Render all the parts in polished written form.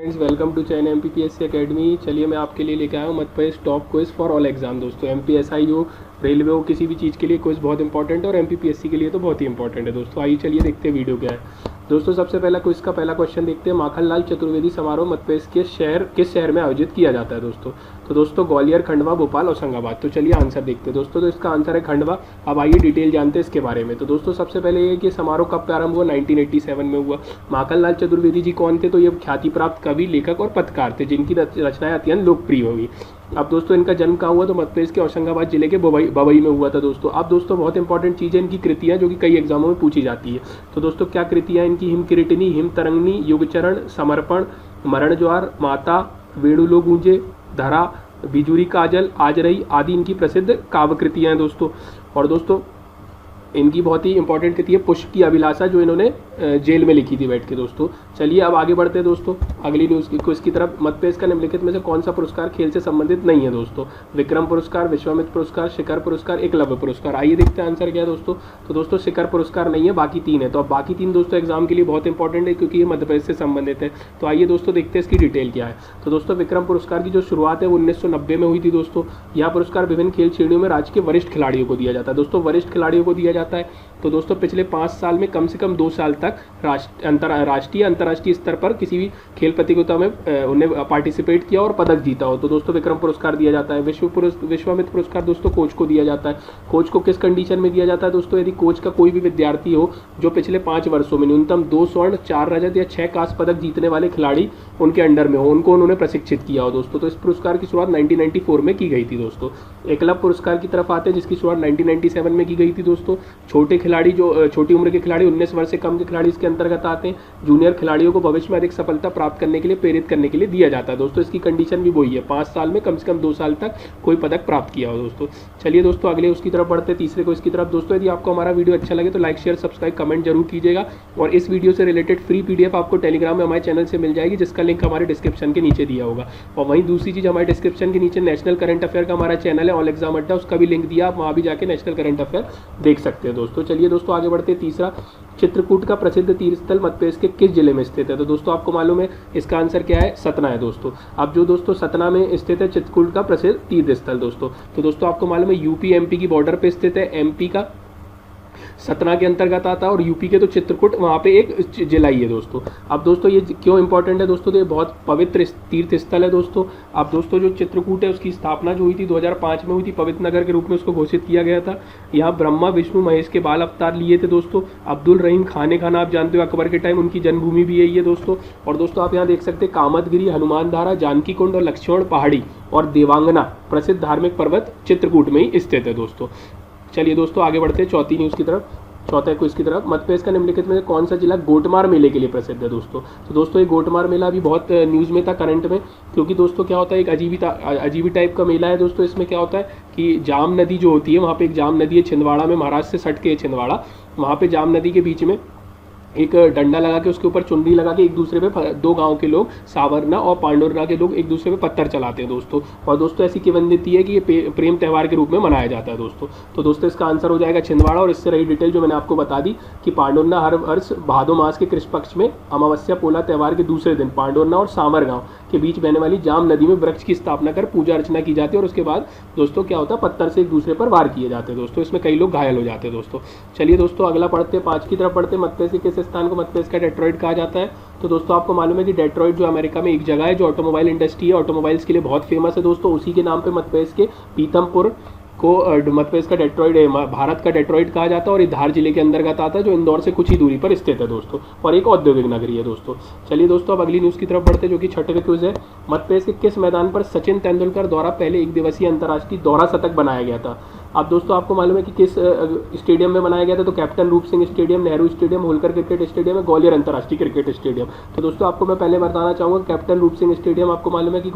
Friends, welcome to चैन MPPSC academy. चलिए मैं आपके लिए लेके आया हूँ Madhya Pradesh top quiz for all exam. दोस्तों एमपीएसआई हो, रेलवे हो, किसी भी चीज़ के लिए क्विज बहुत इंपॉर्टेंट है और एमपीपीएससी के लिए तो बहुत ही इंपॉर्टेंट है। दोस्तों आइए चलिए देखते हैं वीडियो क्या है। दोस्तों सबसे पहला क्विज का पहला क्वेश्चन देखते हैं। माखनलाल चतुर्वेदी समारोह मध्य प्रदेश के किस शहर में आयोजित किया जाता है दोस्तों? तो दोस्तों ग्वालियर, खंडवा, भोपाल, होशंगाबाद। तो चलिए आंसर देखते हैं दोस्तों। तो इसका आंसर है खंडवा। अब आइए डिटेल जानते हैं इसके बारे में। तो दोस्तों सबसे पहले ये कि समारोह कब प्रारंभ हुआ? 1987 में हुआ। माखनलाल चतुर्वेदी जी कौन थे? तो ये ख्याति प्राप्त कवि, लेखक और पत्रकार थे जिनकी रचनाएं अत्यंत लोकप्रिय हुई। अब दोस्तों इनका जन्म कहाँ हुआ? तो मध्य प्रदेश के होशंगाबाद जिले के बबई में हुआ था दोस्तों। अब दोस्तों बहुत इंपॉर्टेंट चीज़ है इनकी कृतियाँ, जो कि कई एग्जामों में पूछी जाती है। तो दोस्तों क्या कृतियाँ इनकी? हिमकिरीटिनी, हिमतरंगिनी, युगचरण, समर्पण, मरण ज्वार, माता, वेणुलो गूंजे, धरा, बिजुरी काजल, आज रही आदि इनकी प्रसिद्ध काव्य कृतियाँ हैं दोस्तों। और दोस्तों इनकी बहुत ही इंपॉर्टेंट कृति है पुष्प की अभिलाषा, जो इन्होंने जेल में लिखी थी बैठ के दोस्तों। चलिए अब आगे बढ़ते हैं दोस्तों अगली न्यूज़ की तरफ। मध्य प्रदेश का निम्नलिखित में से कौन सा पुरस्कार खेल से संबंधित नहीं है दोस्तों? विक्रम पुरस्कार, विश्वामित्र पुरस्कार, शिखर पुरस्कार, एकलव्य पुरस्कार। आइए देखते हैं आंसर क्या है दोस्तों। तो दोस्तों शिखर पुरस्कार नहीं है, बाकी तीन है। तो अब बाकी तीन दोस्तों एग्जाम के लिए बहुत इंपॉर्टेंट है क्योंकि ये मध्य प्रदेश से संबंधित है। तो आइए दोस्तों देखते हैं इसकी डिटेल क्या है। तो दोस्तों विक्रम पुरस्कार की जो शुरुआत है वो 1990 में हुई थी दोस्तों। यह पुरस्कार विभिन्न खेल श्रेणियों में राज्य के वरिष्ठ खिलाड़ियों को दिया जाता है दोस्तों। वरिष्ठ खिलाड़ियों को दिया जाता है। तो दोस्तों पिछले 5 साल में कम से कम 2 साल तक राष्ट्रीय अंतर्राष्ट्रीय स्तर पर किसी भी खेल प्रतियोगिता में उन्हें पार्टिसिपेट किया और पदक जीता हो तो दोस्तों विक्रम पुरस्कार दिया जाता है। विश्वामित्र पुरस्कार दोस्तों कोच को दिया जाता है। कोच को किस कंडीशन में दिया जाता है दोस्तों? यदि कोच का कोई भी विद्यार्थी हो जो पिछले 5 वर्षों में न्यूनतम 2 स्वर्ण, 4 रजत या 6 कांस्य पदक जीतने वाले खिलाड़ी उनके अंडर में हो, उनको उन्होंने प्रशिक्षित किया हो दोस्तों। तो इस पुरस्कार की शुरुआत 1994 में की गई थी दोस्तों। एकलव्य पुरस्कार की तरफ आते हैं जिसकी शुरुआत 1997 में की गई थी दोस्तों। छोटे खिलाड़ी, जो छोटी उम्र के खिलाड़ी, 19 वर्ष से कम के खिलाड़ी इसके अंतर्गत आते हैं। जूनियर खिलाड़ियों को भविष्य में अधिक सफलता प्राप्त करने के लिए प्रेरित करने के लिए दिया जाता है दोस्तों। इसकी कंडीशन भी वही है, 5 साल में कम से कम 2 साल तक कोई पदक प्राप्त किया हो दोस्तों। चलिए दोस्तों अगले उसकी तरफ बढ़ते हैं, तीसरे को इसकी तरफ। दोस्तों यदि आपको हमारा वीडियो अच्छा लगे तो लाइक, शेयर, सब्सक्राइब, कमेंट जरूर कीजिएगा। और इस वीडियो से रिलेटेड फ्री पीडीएफ आपको टेलीग्राम में हमारे चैनल से मिल जाएगी, जिसका लिंक हमारे डिस्क्रिप्शन के नीचे दिया होगा। और वहीं दूसरी चीज़, हमारे डिस्क्रिप्शन के नीचे नेशनल करंट अफेयर का हमारा चैनल है ऑल एग्जाम अड्डा, उसका भी लिंक दिया, आप वहाँ भी जाके नेशनल करंट अफेयर देख सकते हैं दोस्तों। चलिए दोस्तों आगे बढ़ते हैं। तीसरा, चित्रकूट का प्रसिद्ध तीर्थ स्थल मध्य प्रदेश के किस जिले में स्थित है? तो दोस्तों आपको मालूम है इसका आंसर क्या है? सतना है दोस्तों। अब जो दोस्तों सतना में स्थित है चित्रकूट का प्रसिद्ध तीर्थ स्थल दोस्तों, तो दोस्तों आपको मालूम है यूपी एमपी की बॉर्डर पे स्थित है। एमपी का सतना के अंतर्गत आता है और यूपी के तो चित्रकूट, वहाँ पे एक जिला ही है दोस्तों। अब दोस्तों ये क्यों इंपॉर्टेंट है दोस्तों? तो ये बहुत पवित्र तीर्थ स्थल है दोस्तों। अब दोस्तों जो चित्रकूट है उसकी स्थापना जो हुई थी 2005 में हुई थी, पवित्र नगर के रूप में उसको घोषित किया गया था। यहाँ ब्रह्मा, विष्णु, महेश के बाल अवतार लिए थे दोस्तों। अब्दुल रहीम खाने खान आप जानते हो, अकबर के टाइम उनकी जन्मभूमि भी यही है दोस्तों। और दोस्तों आप यहाँ देख सकते हैं कामतगिरी, हनुमान धारा, जानकी कुंड और लक्ष्मण पहाड़ी और देवांगना प्रसिद्ध धार्मिक पर्वत चित्रकूट में ही स्थित है दोस्तों। चलिए दोस्तों आगे बढ़ते हैं चौथी न्यूज़ की तरफ, चौथे क्विज की तरफ। मध्य प्रदेश का निम्नलिखित में कौन सा जिला गोटमार मेले के लिए प्रसिद्ध है दोस्तों? तो दोस्तों ये गोटमार मेला भी बहुत न्यूज़ में था करंट में, क्योंकि दोस्तों क्या होता है, एक अजीबी टाइप का मेला है दोस्तों। इसमें क्या होता है कि जाम नदी जो होती है, वहाँ पे एक जाम नदी है छिंदवाड़ा में, महाराष्ट्र से सट के छिंदवाड़ा, वहाँ पे जाम नदी के बीच में एक डंडा लगा के उसके ऊपर चुनरी लगा के एक दूसरे पे, 2 गांव के लोग, सावरना और पांडुरना के लोग एक दूसरे पे पत्थर चलाते हैं दोस्तों। और दोस्तों ऐसी किंवदंती है कि ये प्रेम त्यौहार के रूप में मनाया जाता है दोस्तों। तो दोस्तों इसका आंसर हो जाएगा छिंदवाड़ा। और इससे रही डिटेल जो मैंने आपको बता दी कि पांडुरना हर वर्ष भादो मास के कृष्ण पक्ष में अमावस्या पोला त्यौहार के दूसरे दिन पांडुरना और सावर गाँव के बीच बहने वाली जाम नदी में वृक्ष की स्थापना कर पूजा अर्चना की जाती है। और उसके बाद दोस्तों क्या होता है, पत्थर से एक दूसरे पर वार किए जाते हैं दोस्तों। इसमें कई लोग घायल हो जाते हैं दोस्तों। चलिए दोस्तों अगला पढ़ते हैं, 5 की तरफ पढ़ते हैं। मध्य प्रदेश के किस स्थान को मध्य प्रदेश का डेट्रॉइट कहा जाता है? तो दोस्तों आपको मालूम है कि डेट्रॉइट जो अमेरिका में एक जगह है जो ऑटोमोबाइल इंडस्ट्री है, ऑटोमोबाइल्स के लिए बहुत फेमस है दोस्तों। उसी के नाम पे मध्य प्रदेश के पीथमपुर को मध्य प्रदेश का डेट्रॉइट, भारत का डेट्रॉइट कहा जाता है। और ये धार जिले के अंतर्गत आता है जो इंदौर से कुछ ही दूरी पर स्थित है दोस्तों, और एक औद्योगिक नगरी है दोस्तों। चलिए दोस्तों अब अगली न्यूज़ की तरफ बढ़ते हैं जो कि छठवें क्विज है। मध्य प्रदेश के किस मैदान पर सचिन तेंदुलकर द्वारा पहले 1 दिवसीय अंतर्राष्ट्रीय दोहरा शतक बनाया गया था? अब दोस्तों आपको मालूम है कि किस स्टेडियम में बनाया गया था? तो कैप्टन रूप Singh stadium, Nehru stadium, Holkar cricket stadium है, ग्वालियर अंतर्राष्ट्रीय क्रिकेट स्टेडियम। तो दोस्तों आपको मैं पहले बताना चाहूँगा कैप्टन रूप सिंह स्टेडियम आपको मालूम है कि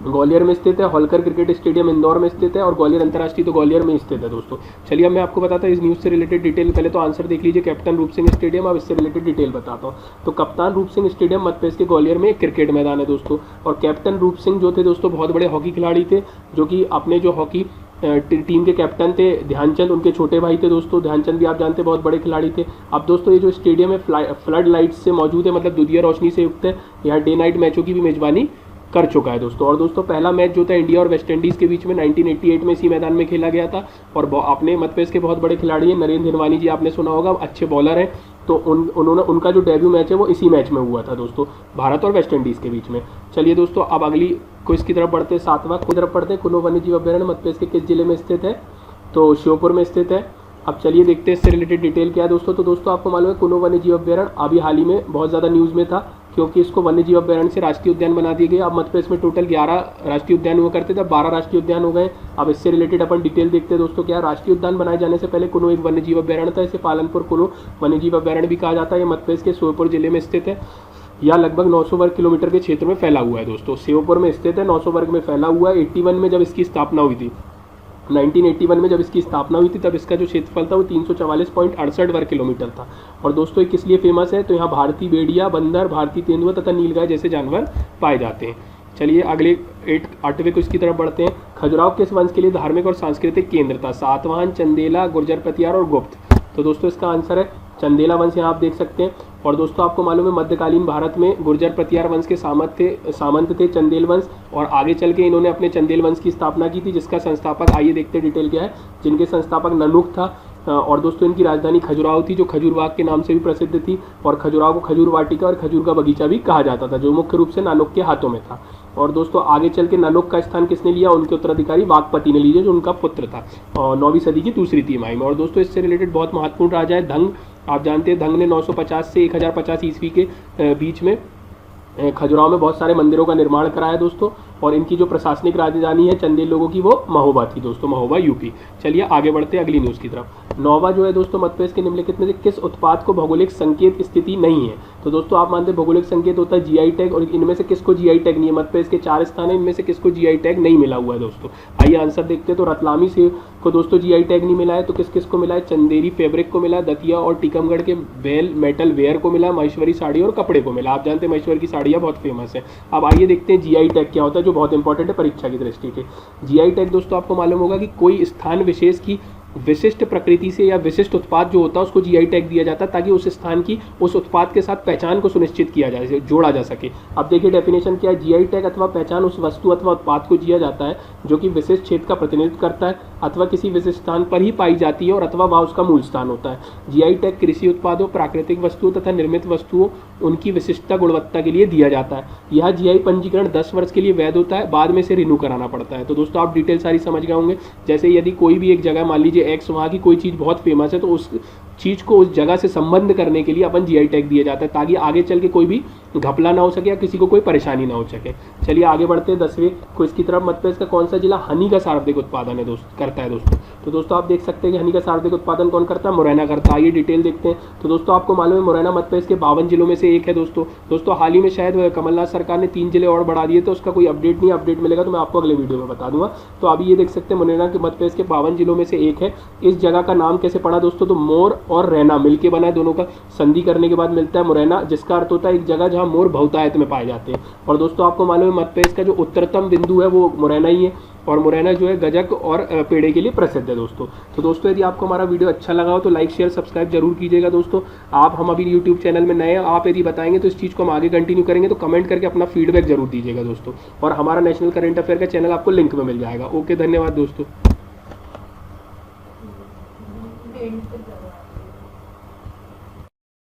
ग्वालियर में स्थित है। होलकर क्रिकेट स्टेडियम इंदौर में स्थित है और ग्वालियर अंतर्राष्ट्रीय तो ग्वालियर में स्थित है दोस्तों। चलिए अब मैं आपको बताता हूँ इस न्यूज़ से रिलेटेड डिटेल। पहले तो आंसर देख लीजिए, कैप्टन रूप सिंह स्टेडियम। अब इससे रिलेटेड डिटेल बताता हूँ। तो कप्तान रूप सिंह स्टेडियम मध्य प्रदेश के ग्वालियर में एक क्रिकेट मैदान है दोस्तों। और कैप्टन रूप सिंह जो थे दोस्तों बहुत बड़े हॉकी खिलाड़ी थे, जो कि अपने जो हॉकी टीम के कैप्टन थे ध्यानचंद, उनके छोटे भाई थे दोस्तों। ध्यानचंद भी आप जानते हैं बहुत बड़े खिलाड़ी थे। अब दोस्तों ये जो स्टेडियम है फ्लड लाइट्स से मौजूद है, मतलब दुधिया रोशनी से युक्त है। यहाँ डे नाइट मैचों की भी मेजबानी कर चुका है दोस्तों। और दोस्तों पहला मैच जो था इंडिया और वेस्ट इंडीज़ के बीच में 1988 में इसी मैदान में खेला गया था। और अपने मध्यप्रदेश के बहुत बड़े खिलाड़ी हैं, नरेंद्र हिरवानी जी आपने सुना होगा, अच्छे बॉलर हैं। तो उनका जो डेब्यू मैच है वो इसी मैच में हुआ था दोस्तों, भारत और वेस्ट इंडीज़ के बीच में। चलिए दोस्तों अब अगली क्विज की तरफ बढ़ते हैं, 7वां की तरफ बढ़ते हैं। कुल्लू वन्यजीव अभ्यारण्य मध्यप्रदेश के किस जिले में स्थित है? तो श्योपुर में स्थित है। अब चलिए देखते हैं इससे रिलेटेड डिटेल क्या है दोस्तों। तो दोस्तों आपको मालूम है कुल्लू वन्यजीव अभ्यारण्य अभी हाल ही में बहुत ज़्यादा न्यूज़ में था, क्योंकि इसको वन्यजीव अभ्यारण्य से राष्ट्रीय उद्यान बना दिया गया। अब मध्य प्रदेश में टोटल 11 राष्ट्रीय उद्यान हुआ करते थे, 12 राष्ट्रीय उद्यान हो गए। अब इससे रिलेटेड अपन डिटेल देखते हैं दोस्तों। क्या राष्ट्रीय उद्यान बनाए जाने से पहले कुल्लू एक वन्यजीव अभ्यारण्य था, इसे पालनपुर कुल्लू वन्यजीव अभ्यारण्य भी कहा जाता है। ये मध्य प्रदेश के श्योपुर जिले में स्थित है। यह लगभग 900 वर्ग किलोमीटर के क्षेत्र में फैला हुआ है दोस्तों। श्योपुर में स्थित है, 900 वर्ग में फैला हुआ है। 81 में जब इसकी स्थापना हुई थी, 1981 में जब इसकी स्थापना हुई थी, तब इसका जो क्षेत्रफल था वो 344.68 वर्ग किलोमीटर था। और दोस्तों ये किस लिए फेमस है? तो यहाँ भारतीय भेड़िया, बंदर, भारतीय तेंदुआ तथा नीलगाय जैसे जानवर पाए जाते हैं। चलिए अगले 8वें क्विज की तरफ बढ़ते हैं। खजुराहो किस वंश के लिए धार्मिक और सांस्कृतिक केंद्र था? सातवाहन, चंदेला, गुर्जर प्रतिहार और गुप्त। तो दोस्तों इसका आंसर है चंदेला वंश, यहाँ आप देख सकते हैं। और दोस्तों आपको मालूम है मध्यकालीन भारत में गुर्जर प्रतिहार वंश के सामंत थे चंदेल वंश, और आगे चल के इन्होंने अपने चंदेल वंश की स्थापना की थी, जिसका संस्थापक आइए देखते हैं डिटेल क्या है। जिनके संस्थापक ननुक था। और दोस्तों इनकी राजधानी खजुराहो थी, जो खजूर बाग के नाम से भी प्रसिद्ध थी। और खजुराहो को खजूर वाटिका और खजूर का बगीचा भी कहा जाता था, जो मुख्य रूप से नानुक के हाथों में था। और दोस्तों आगे चल के नानुक का स्थान किसने लिया? उनके उत्तराधिकारी वाघपति ने लिया, जो उनका पुत्र था, और 9वीं सदी की दूसरी तिमाही में। और दोस्तों इससे रिलेटेड बहुत महत्वपूर्ण राजा है धंग। आप जानते हैं धंग ने 950 से 1050 ईस्वी के बीच में खजुराहो में बहुत सारे मंदिरों का निर्माण कराया दोस्तों। और इनकी जो प्रशासनिक राजधानी है चंदेल लोगों की, वो महोबा थी दोस्तों, महोबा यूपी। चलिए आगे बढ़ते हैं अगली न्यूज़ की तरफ। 9वां जो है दोस्तों, मध्य प्रदेश के निम्नलिखित में से किस उत्पाद को भौगोलिक संकेत स्थिति नहीं है? तो दोस्तों आप मानते हैं भौगोलिक संकेत होता है जीआई टैग, और इनमें से किसको जीआई टैग नहीं है? मध्य प्रदेश के 4 स्थान है, इनमें से किसको जीआई टैग नहीं मिला हुआ है दोस्तों? आइए आंसर देखते हैं। तो रतलामी सेब को दोस्तों जीआई टैग नहीं मिला है। तो किस किस को मिला है? चंदेरी फैब्रिक को मिला, दतिया और टीकमगढ़ के बेल मेटल वेयर को मिला, महेश्वरी साड़ी और कपड़े को मिला। आप जानते हैं महेश्वर की साड़ियाँ बहुत फेमस है। अब आइए देखते हैं जीआई टैग क्या होता है, जो बहुत इंपॉर्टेंट है परीक्षा की दृष्टि से। जीआई टैग दोस्तों आपको मालूम होगा कि कोई स्थान विशेष की विशिष्ट प्रकृति से या विशिष्ट उत्पाद जो होता है उसको जीआई टैग दिया जाता है, ताकि उस स्थान की उस उत्पाद के साथ पहचान को सुनिश्चित किया जाए, जोड़ा जा सके। अब देखिए डेफिनेशन क्या है। जीआई टैग अथवा पहचान उस वस्तु अथवा उत्पाद को दिया जाता है जो कि विशिष्ट क्षेत्र का प्रतिनिधित्व करता है, अथवा किसी विशिष्ट स्थान पर ही पाई जाती है, और अथवा वह उसका मूल स्थान होता है। जीआई टैग कृषि उत्पादों, प्राकृतिक वस्तुओं तथा निर्मित वस्तुओं उनकी विशिष्टता गुणवत्ता के लिए दिया जाता है। यह जीआई पंजीकरण 10 वर्ष के लिए वैध होता है, बाद में से रिन्यू कराना पड़ता है। तो दोस्तों आप डिटेल सारी समझ गए होंगे। जैसे यदि कोई भी एक जगह, मान लीजिए एक्स, वहाँ की कोई चीज़ बहुत फेमस है, तो उस चीज़ को उस जगह से संबंध करने के लिए अपन जीआई टैग दिया जाता है, ताकि आगे चल के कोई भी घपला ना हो सके या किसी को कोई परेशानी ना हो सके। चलिए आगे बढ़ते हैं 10वें क्विज की तरफ। मध्य प्रदेश का कौन सा जिला हनी का सर्वाधिक उत्पादन है करता है दोस्तों? तो दोस्तों आप देख सकते हैं कि हनी का सर्वाधिक उत्पादन कौन करता है? मुरैना करता है। आइए डिटेल देखते हैं। तो दोस्तों आपको मालूम है मुरैना मध्य प्रदेश के 52 जिलों में से एक है दोस्तों। हाल ही में शायद कमलनाथ सरकार ने 3 जिले और बढ़ा दिए, तो उसका कोई अपडेट नहीं, अपडेट मिलेगा तो मैं आपको अगले वीडियो में बता दूंगा। तो अभी ये देख सकते हैं मुरैना के मध्य प्रदेश के 52 जिलों में से एक है। इस जगह का नाम कैसे पड़ा दोस्तों? तो मोर और रैना मिलके बना है, दोनों का संधि करने के बाद मिलता है मुरैना, जिसका अर्थ होता है एक जगह जहां मोर बहुतायत में पाए जाते हैं। और दोस्तों आपको मालूम है मध्य प्रदेश का जो उत्तरतम बिंदु है वो मुरैना ही है, और मुरैना जो है गजक और पेड़े के लिए प्रसिद्ध है दोस्तों। तो दोस्तों यदि आपको हमारा वीडियो अच्छा लगा हो तो लाइक शेयर सब्सक्राइब जरूर कीजिएगा दोस्तों। हम अभी यूट्यूब चैनल में नए हैं, आप यदि बताएंगे तो इस चीज़ को हम आगे कंटिन्यू करेंगे, तो कमेंट करके अपना फीडबैक जरूर दीजिएगा दोस्तों। और हमारा नेशनल करंट अफेयर का चैनल आपको लिंक में मिल जाएगा। ओके, धन्यवाद दोस्तों।